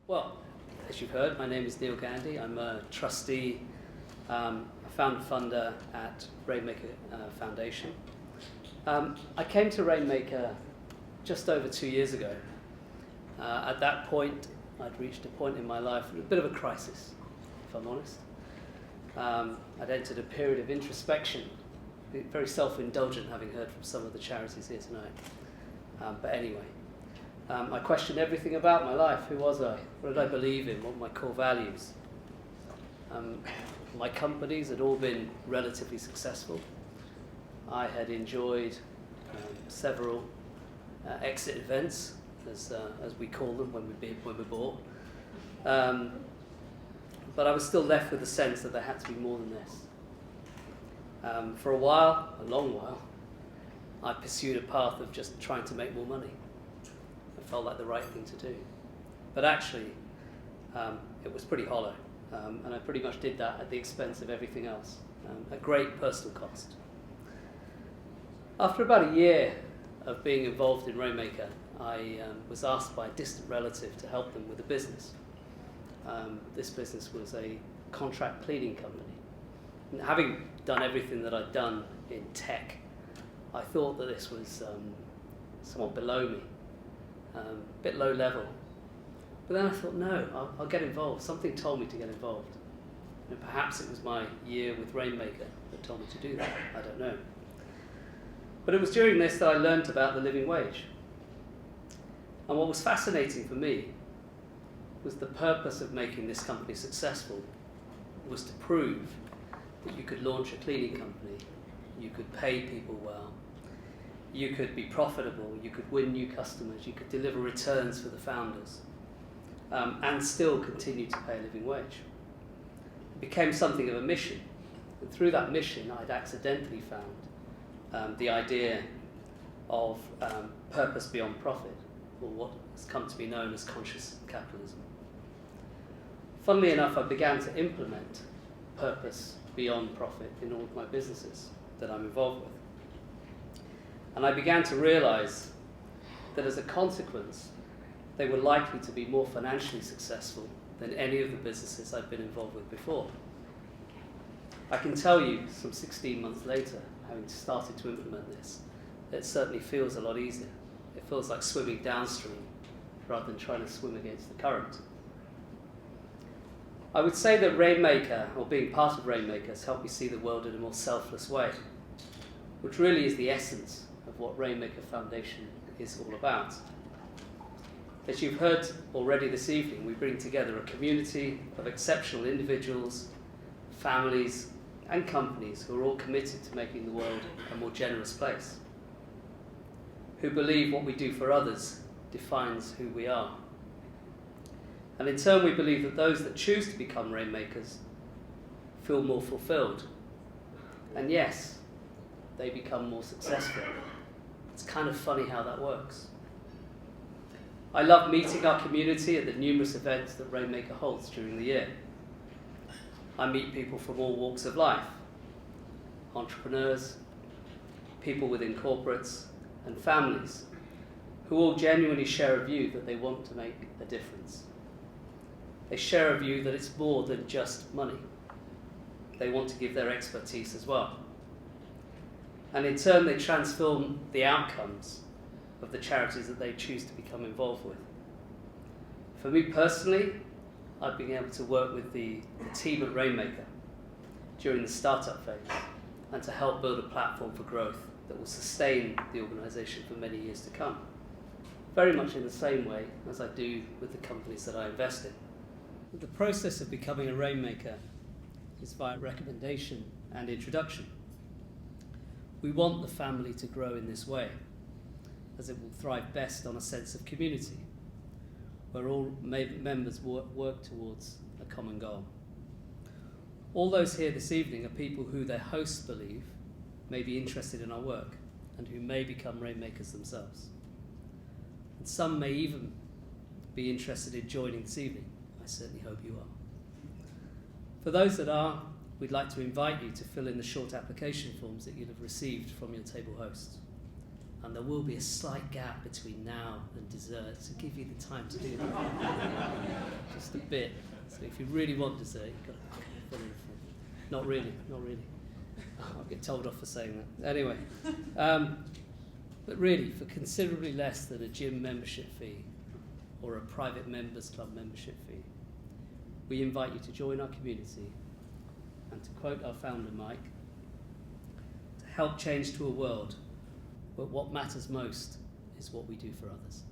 Well, as you've heard, my name is Neal Gandhi. I'm a trustee, a founder at Rainmaker Foundation. I came to Rainmaker just over 2 years ago. At that point, I'd reached a point in my life, a bit of a crisis, if I'm honest. I'd entered a period of introspection, very self-indulgent, having heard from some of the charities here tonight. But anyway, I questioned everything about my life. Who was I? What did I believe in? What were my core values? My companies had all been relatively successful. I had enjoyed several exit events, as we call them when we bought. But I was still left with the sense that there had to be more than this. For a while, a long while, I pursued a path of just trying to make more money. It felt like the right thing to do. But actually, it was pretty hollow. And I pretty much did that at the expense of everything else, at great personal cost. After about a year of being involved in Rainmaker, I was asked by a distant relative to help them with a business. This business was a contract cleaning company. And having done everything that I'd done in tech, I thought that this was somewhat below me, a bit low level. But then I thought, no, I'll get involved. Something told me to get involved. And perhaps it was my year with Rainmaker that told me to do that. I don't know. But it was during this that I learnt about the living wage. And what was fascinating for me was the purpose of making this company successful was to prove that you could launch a cleaning company, you could pay people well, you could be profitable, you could win new customers, you could deliver returns for the founders, and still continue to pay a living wage. It became something of a mission, and through that mission I'd accidentally found the idea of purpose beyond profit, or what has come to be known as conscious capitalism. Funnily enough, I began to implement purpose beyond profit in all of my businesses that I'm involved with. And I began to realize that as a consequence, they were likely to be more financially successful than any of the businesses I'd been involved with before. I can tell you, some 16 months later, having started to implement this, it certainly feels a lot easier. It feels like swimming downstream rather than trying to swim against the current. I would say that Rainmaker, or being part of Rainmaker, has helped me see the world in a more selfless way, which really is the essence of what Rainmaker Foundation is all about. As you've heard already this evening, we bring together a community of exceptional individuals, families, and companies who are all committed to making the world a more generous place, who believe what we do for others defines who we are. And in turn, we believe that those that choose to become Rainmakers feel more fulfilled. And yes, they become more successful. It's kind of funny how that works. I love meeting our community at the numerous events that Rainmaker holds during the year. I meet people from all walks of life, entrepreneurs, people within corporates, and families, who all genuinely share a view that they want to make a difference. They share a view that it's more than just money. They want to give their expertise as well. And in turn, they transform the outcomes of the charities that they choose to become involved with. For me personally, I've been able to work with the team at Rainmaker during the startup phase and to help build a platform for growth that will sustain the organisation for many years to come, very much in the same way as I do with the companies that I invest in. The process of becoming a Rainmaker is via recommendation and introduction. We want the family to grow in this way, as it will thrive best on a sense of community, where all members work towards a common goal. All those here this evening are people who their hosts believe may be interested in our work and who may become Rainmakers themselves. And some may even be interested in joining this evening. I certainly hope you are. For those that are, we'd like to invite you to fill in the short application forms that you'll have received from your table hosts. And there will be a slight gap between now and dessert, so give you the time to do that. bit. So if you really want to say, you've got to follow the form. Not really. I'll get told off for saying that. Anyway, but really, for considerably less than a gym membership fee or a private members club membership fee, we invite you to join our community and, to quote our founder Mike, to help change to a world where what matters most is what we do for others.